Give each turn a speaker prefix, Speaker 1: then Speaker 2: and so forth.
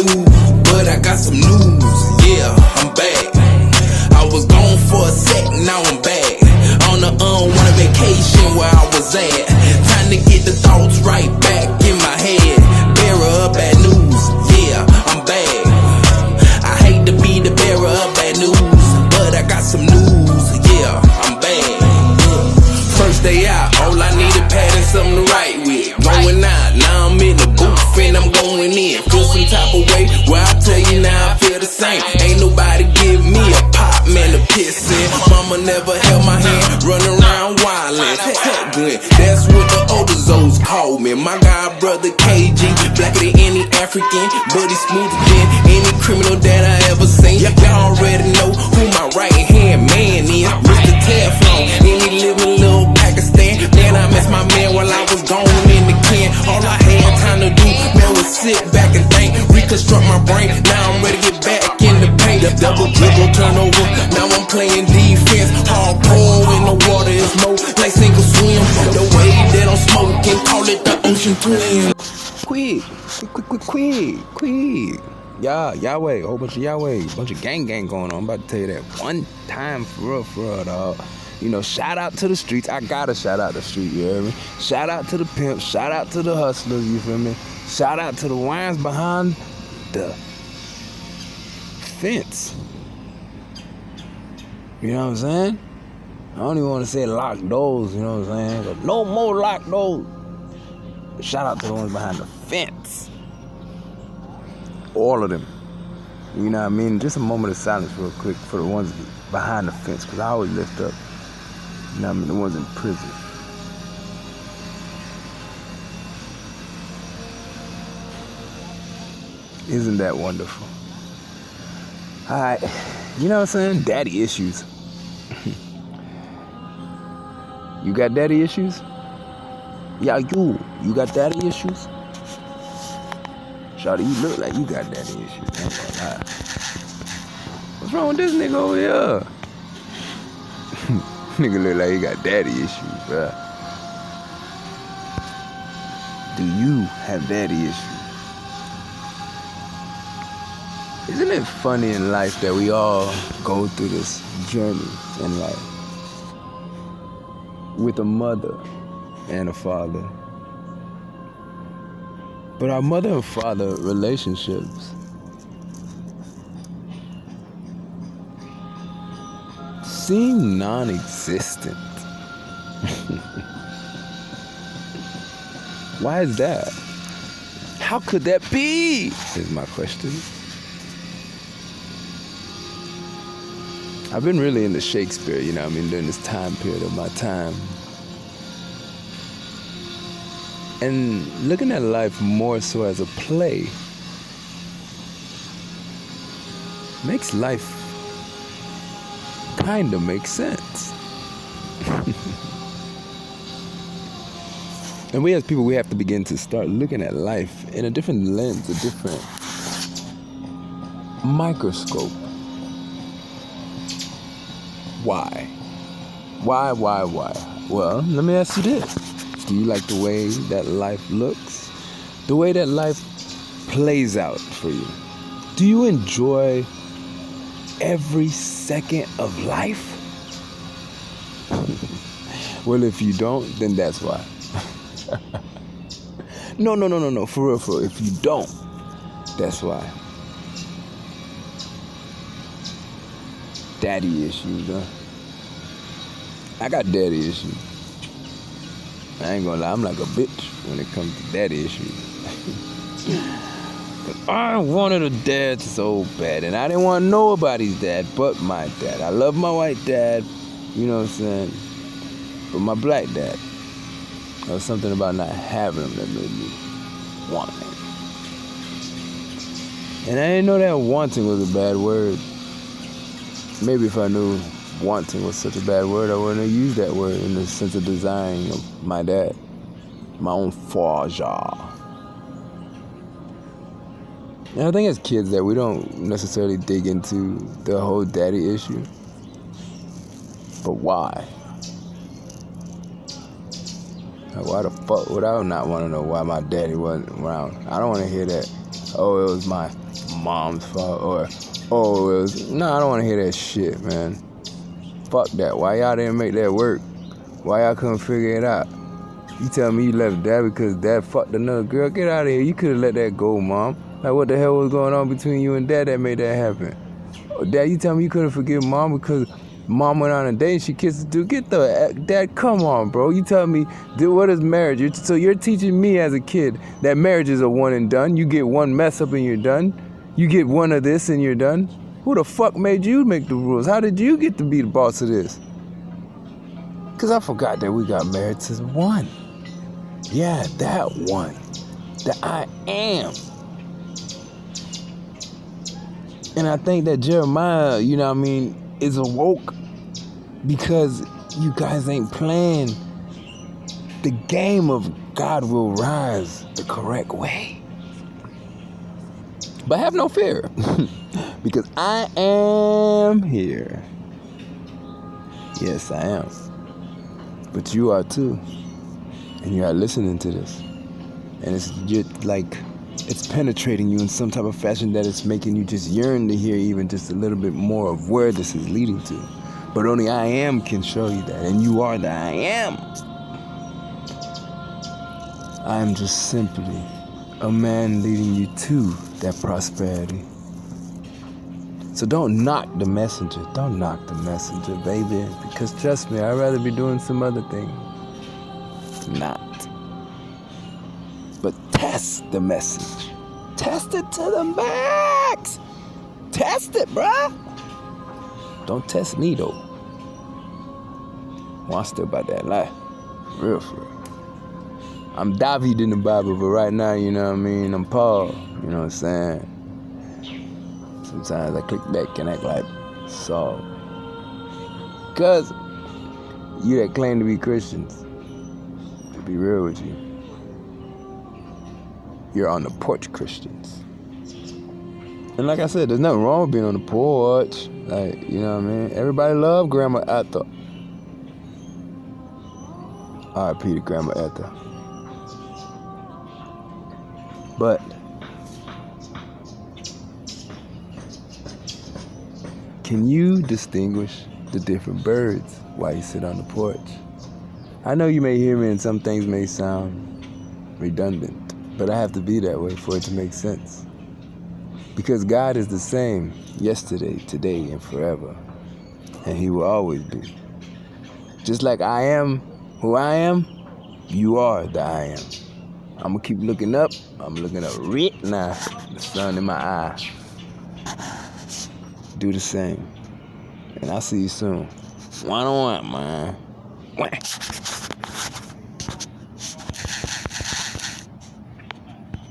Speaker 1: news, but I got some news. Yeah, I'm back. I was gone for a sec, now I'm back. On a unwanted vacation where I was at. Time to get the thoughts right back in my head. Bearer of bad news, yeah, I'm back. I hate to be the bearer of bad news, but I got some news, yeah, I'm back. First day out, all I needed pad and something to write with. Going out, now I'm in the booth and I'm going in. Feel some type of way, well I tell you now I feel the same. Ain't nobody give me a pop, man, to piss in. Mama never held my hand, run around wildin'. That's what the older Zoes call me. My god brother KG, blacker than any African, but he's smoother than any criminal that I ever seen. Y'all already know who my right hand man is, Mr. Teflon, any living little Pakistan. Man, I missed my man while I was gone in the can. All I had time to do, man, was sit back and think, reconstruct my brain. Now I'm ready to get back in the paint. Double dribble, turnover. Now I'm playing defense. Hardcore in the water is more like sink or swim. The way that I'm smoking, call it the ocean twin.
Speaker 2: Quick. Yahweh, a whole bunch of Yahweh, bunch of gang going on. I'm about to tell you that one time for real, dog. You know, shout out to the streets. I gotta shout out the street, you hear me? Shout out to the pimps, shout out to the hustlers, you feel me? Shout out to the wines behind the fence. You know what I'm saying? I don't even want to say locked doors, you know what I'm saying? But no more locked doors. But shout out to the ones behind the fence. All of them. You know what I mean? Just a moment of silence real quick for the ones behind the fence, because I always lift up, you know what I mean, the ones in prison. Isn't that wonderful? Alright, you know what I'm saying? Daddy issues. You got daddy issues? Yeah, you got daddy issues? Shawty, you look like you got daddy issues. What's wrong with this nigga over here? Nigga look like he got daddy issues, bruh. Do you have daddy issues? Isn't it funny in life that we all go through this journey in life with a mother and a father? But our mother and father relationships seem non-existent. Why is that? How could that be? Is my question. I've been really into Shakespeare, you know what I mean, during this time period of my time. And looking at life more so as a play makes life kind of make sense. And we as people, we have to begin to start looking at life in a different lens, a different microscope. Why? Why? Well, let me ask you this. Do you like the way that life looks? The way that life plays out for you? Do you enjoy every second of life? Well, if you don't, then that's why. No. For real. If you don't, that's why. Daddy issues, huh? I got daddy issues. I ain't gonna lie, I'm like a bitch when it comes to daddy issues. Cause I wanted a dad so bad, and I didn't want nobody's dad but my dad. I love my white dad, you know what I'm saying? But my black dad, there was something about not having him that made me want him. And I didn't know that wanting was a bad word. Maybe if I knew wanting was such a bad word, I wouldn't have used that word in the sense of desiring of my dad, my own father. And I think as kids that we don't necessarily dig into the whole daddy issue. But why? Like, why the fuck would I not want to know why my daddy wasn't around? I don't want to hear that. Oh, it was my mom's fault, or oh, it was, no, I don't want to hear that shit, man. Fuck that. Why y'all didn't make that work? Why y'all couldn't figure it out? You tell me you left dad because dad fucked another girl? Get out of here. You could have let that go, mom. Like, what the hell was going on between you and dad that made that happen? Oh, dad, you tell me you couldn't forgive mom because mom went on a date and she kissed a dude? Get the... Dad, come on, bro. You tell me, what is marriage? So you're teaching me as a kid that marriage is a one and done. You get one mess up and you're done. You get one of this and you're done. Who the fuck made you make the rules? How did you get to be the boss of this? Because I forgot that we got married to one. Yeah, that one. That I am. And I think that Jeremiah, you know what I mean, is awoke because you guys ain't playing the game of God will rise the correct way. But have no fear, because I am here. Yes, I am. But you are too. And you are listening to this. And it's penetrating you in some type of fashion that it's making you just yearn to hear even just a little bit more of where this is leading to. But only I am can show you that. And you are the I am. I am just simply a man leading you to that prosperity. So don't knock the messenger. Don't knock the messenger, baby. Because trust me, I'd rather be doing some other thing. Not. But test the message. Test it to the max. Test it, bruh. Don't test me, though. Well, I'm still about that life. Real for real. I'm David in the Bible, but right now, you know what I mean? I'm Paul. You know what I'm saying? Sometimes I click back and act like Saul. Because you that claim to be Christians, to be real with you, you're on the porch Christians. And like I said, there's nothing wrong with being on the porch. Like, you know what I mean? Everybody love Grandma Ethel. R.I.P. to Grandma Ethel. But can you distinguish the different birds while you sit on the porch? I know you may hear me and some things may sound redundant, but I have to be that way for it to make sense. Because God is the same yesterday, today, and forever. And He will always be. Just like I am who I am, you are the I am. I'm going to keep looking up. I'm looking up right now. The sun in my eye. Do the same. And I'll see you soon. One-on-one, man.